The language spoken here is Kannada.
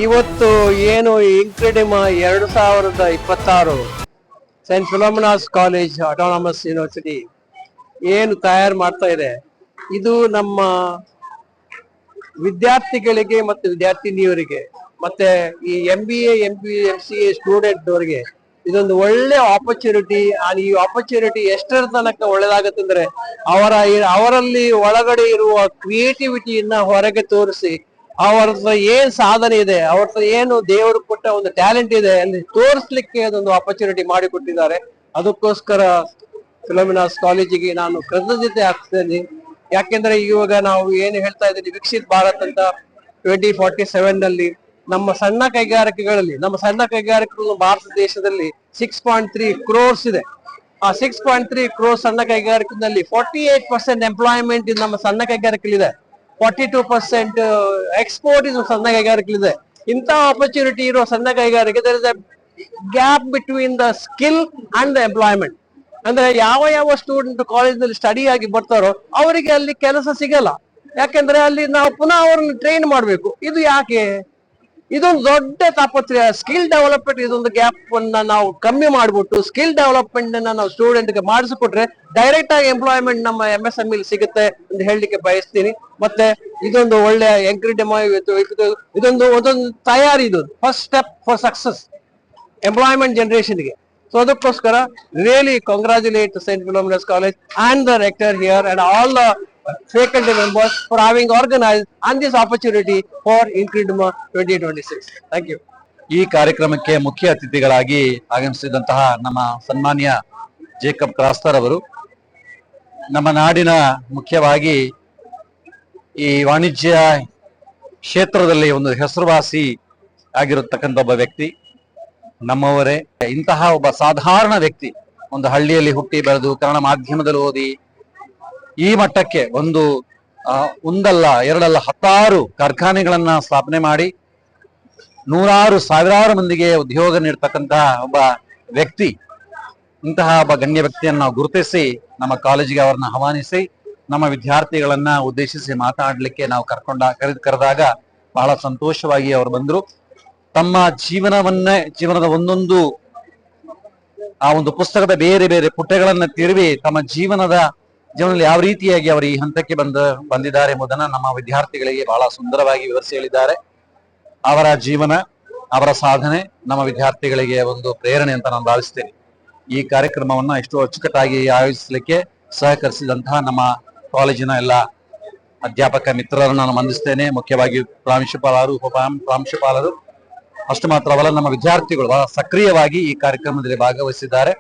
ಇವತ್ತು ಏನು ಇನ್ಕ್ರೆಡಿಮ 2026 Saint Philomena's college autonomous university ಏನು ತಯಾರು ಮಾಡ್ತಾ ಇದೆ, ಇದು ನಮ್ಮ ವಿದ್ಯಾರ್ಥಿಗಳಿಗೆ ಮತ್ತು ವಿದ್ಯಾರ್ಥಿನಿಯರಿಗೆ ಮತ್ತೆ ಈ MBA MCA ಸ್ಟೂಡೆಂಟ್ ಅವರಿಗೆ ಇದೊಂದು ಒಳ್ಳೆ ಆಪರ್ಚುನಿಟಿ. ಈ ಆಪರ್ಚುನಿಟಿ ಎಷ್ಟರ ತನಕ ಒಳ್ಳೇದಾಗತ್ತೆ ಅಂದ್ರೆ ಅವರಲ್ಲಿ ಒಳಗಡೆ ಇರುವ ಕ್ರಿಯೇಟಿವಿಟಿಯನ್ನ ಹೊರಗೆ ತೋರಿಸಿ ಅವ್ರ ಏನ್ ಸಾಧನೆ ಇದೆ, ಅವ್ರ ಏನು ದೇವರು ಕೊಟ್ಟ ಒಂದು ಟ್ಯಾಲೆಂಟ್ ಇದೆ ಅಲ್ಲಿ ತೋರಿಸ್ಲಿಕ್ಕೆ ಅದೊಂದು ಆಪರ್ಚುನಿಟಿ ಮಾಡಿಕೊಟ್ಟಿದ್ದಾರೆ. ಅದಕ್ಕೋಸ್ಕರ ಫಿಲೋಮಿನಾಸ್ ಕಾಲೇಜಿಗೆ ನಾನು ಕೃತಜ್ಞತೆ ಆಗ್ತೇನೆ. ಯಾಕೆಂದ್ರೆ ಇವಾಗ ನಾವು ಏನು ಹೇಳ್ತಾ ಇದ್ದೀವಿ, ವಿಕಸಿತ್ ಭಾರತ್ ಅಂತ 2047 ನಲ್ಲಿ ನಮ್ಮ ಸಣ್ಣ ಕೈಗಾರಿಕೆಗಳು ಭಾರತ ದೇಶದಲ್ಲಿ 6.3 crores ಇದೆ. ಆ 6.3 crores ಸಣ್ಣ ಕೈಗಾರಿಕೆಗಳಲ್ಲಿ 48% ಎಂಪ್ಲಾಯ್ಮೆಂಟ್ ನಮ್ಮ ಸಣ್ಣ ಕೈಗಾರಿಕೆಗಳಿದೆ, 42% ಎಕ್ಸ್ಪೋರ್ಟ್ ಇದು ಸಣ್ಣ ಕೈಗಾರಿಕೆಗಳಿದೆ. ಇಂಥ ಆಪರ್ಚುನಿಟಿ ಇರೋ ಸಣ್ಣ ಕೈಗಾರಿಕೆ there is a gap between the skill and the employment. ಅಂದ್ರೆ ಯಾವ ಸ್ಟೂಡೆಂಟ್ ಕಾಲೇಜ್ನಲ್ಲಿ ಸ್ಟಡಿ ಆಗಿ ಬರ್ತಾರೋ ಅವರಿಗೆ ಅಲ್ಲಿ ಕೆಲಸ ಸಿಗಲ್ಲ. ಯಾಕೆಂದ್ರೆ ಅಲ್ಲಿ ನಾವು ಪುನಃ ಅವ್ರನ್ನ ಟ್ರೈನ್ ಮಾಡ್ಬೇಕು. ಇದು ಯಾಕೆ? ಇದೊಂದು ದೊಡ್ಡ ತಾಪತ್ರೆ. ಸ್ಕಿಲ್ ಡೆವಲಪ್ಮೆಂಟ್ ಇದೊಂದು ಗ್ಯಾಪ್ ಅನ್ನ ನಾವು ಕಮ್ಮಿ ಮಾಡ್ಬಿಟ್ಟು ಸ್ಕಿಲ್ ಡೆವಲಪ್ಮೆಂಟ್ ಅನ್ನ ನಾವು ಸ್ಟೂಡೆಂಟ್ ಗೆ ಮಾಡಿಸಿಕೊಟ್ರೆ ಡೈರೆಕ್ಟ್ ಆಗಿ ಎಂಪ್ಲಾಯ್ಮೆಂಟ್ ನಮ್ಮ MSME ಸಿಗುತ್ತೆ ಅಂತ ಹೇಳಲಿಕ್ಕೆ ಬಯಸ್ತೀನಿ. ಮತ್ತೆ ಇದೊಂದು ಒಳ್ಳೆ ಇದೊಂದು ತಯಾರಿ, ಇದು first step for success employment ಜನರೇಷನ್ಗೆ. ಸೊ ಅದಕ್ಕೋಸ್ಕರ really congratulate Saint Philomena's College and the rector here and all the faculty members for having organized on this opportunity for Incredima 2026. Thank you. ಈ ಕಾರ್ಯಕ್ರಮಕ್ಕೆ ಮುಖ್ಯ ಅತಿಥಿಗಳಾಗಿ ಆಗಮಿಸಿದಂತಹ ನಮ್ಮ ಸನ್ಮಾನ್ಯ ಜೇಕಬ್ ಕ್ರಾಸ್ತರ್ ಅವರು ನಮ್ಮ ನಾಡಿನ ಮುಖ್ಯವಾಗಿ ಈ ವಾಣಿಜ್ಯ ಕ್ಷೇತ್ರದಲ್ಲಿ ಒಂದು ಹೆಸರುವಾಸಿ ಆಗಿರತಕ್ಕಂಥ ಒಬ್ಬ ವ್ಯಕ್ತಿ, ನಮ್ಮವರೇ. ಇಂತಹ ಒಬ್ಬ ಸಾಧಾರಣ ವ್ಯಕ್ತಿ ಒಂದು ಹಳ್ಳಿಯಲ್ಲಿ ಹುಟ್ಟಿ ಬೆಳೆದು ಕನ್ನಡ ಮಾಧ್ಯಮದಲ್ಲಿ ಓದಿ ಈ ಮಟ್ಟಕ್ಕೆ ಒಂದಲ್ಲ ಎರಡಲ್ಲ 10 ಕಾರ್ಖಾನೆಗಳನ್ನ ಸ್ಥಾಪನೆ ಮಾಡಿ ಸಾವಿರಾರು ಮಂದಿಗೆ ಉದ್ಯೋಗ ನೀಡ್ತಕ್ಕಂತಹ ಒಬ್ಬ ವ್ಯಕ್ತಿ. ಇಂತಹ ಒಬ್ಬ ಗಣ್ಯ ವ್ಯಕ್ತಿಯನ್ನು ನಾವು ಗುರುತಿಸಿ ನಮ್ಮ ಕಾಲೇಜಿಗೆ ಅವರನ್ನ ಆಹ್ವಾನಿಸಿ ನಮ್ಮ ವಿದ್ಯಾರ್ಥಿಗಳನ್ನ ಉದ್ದೇಶಿಸಿ ಮಾತಾಡ್ಲಿಕ್ಕೆ ನಾವು ಕರೆದಾಗ ಬಹಳ ಸಂತೋಷವಾಗಿ ಅವರು ಬಂದ್ರು. ತಮ್ಮ ಜೀವನದ ಒಂದೊಂದು ಆ ಒಂದು ಪುಸ್ತಕದ ಬೇರೆ ಬೇರೆ ಪುಟಗಳನ್ನ ತಿರುವಿ ತಮ್ಮ ಜೀವನದಲ್ಲಿ ಯಾವ ರೀತಿಯಾಗಿ ಅವರು ಈ ಹಂತಕ್ಕೆ ಬಂದಿದ್ದಾರೆ ಎಂಬುದನ್ನ ನಮ್ಮ ವಿದ್ಯಾರ್ಥಿಗಳಿಗೆ ಬಹಳ ಸುಂದರವಾಗಿ ವಿವರಿಸಿ ಹೇಳಿದ್ದಾರೆ. ಅವರ ಜೀವನ, ಅವರ ಸಾಧನೆ ನಮ್ಮ ವಿದ್ಯಾರ್ಥಿಗಳಿಗೆ ಒಂದು ಪ್ರೇರಣೆ ಅಂತ ನಾನು ಭಾವಿಸ್ತೇನೆ. ಈ ಕಾರ್ಯಕ್ರಮವನ್ನ ಇಷ್ಟು ಅಚ್ಚುಕಟ್ಟಾಗಿ ಆಯೋಜಿಸಲಿಕ್ಕೆ ಸಹಕರಿಸಿದಂತಹ ನಮ್ಮ ಕಾಲೇಜಿನ ಎಲ್ಲ ಅಧ್ಯಾಪಕ ಮಿತ್ರರನ್ನು ನಾನು ವಂದಿಸ್ತೇನೆ. ಮುಖ್ಯವಾಗಿ ಪ್ರಾಂಶುಪಾಲರು, ಉಪಪ್ರಾಂಶುಪಾಲರು, ಅಷ್ಟು ಮಾತ್ರವಲ್ಲ ನಮ್ಮ ವಿದ್ಯಾರ್ಥಿಗಳು ಬಹಳ ಸಕ್ರಿಯವಾಗಿ ಈ ಕಾರ್ಯಕ್ರಮದಲ್ಲಿ ಭಾಗವಹಿಸಿದ್ದಾರೆ.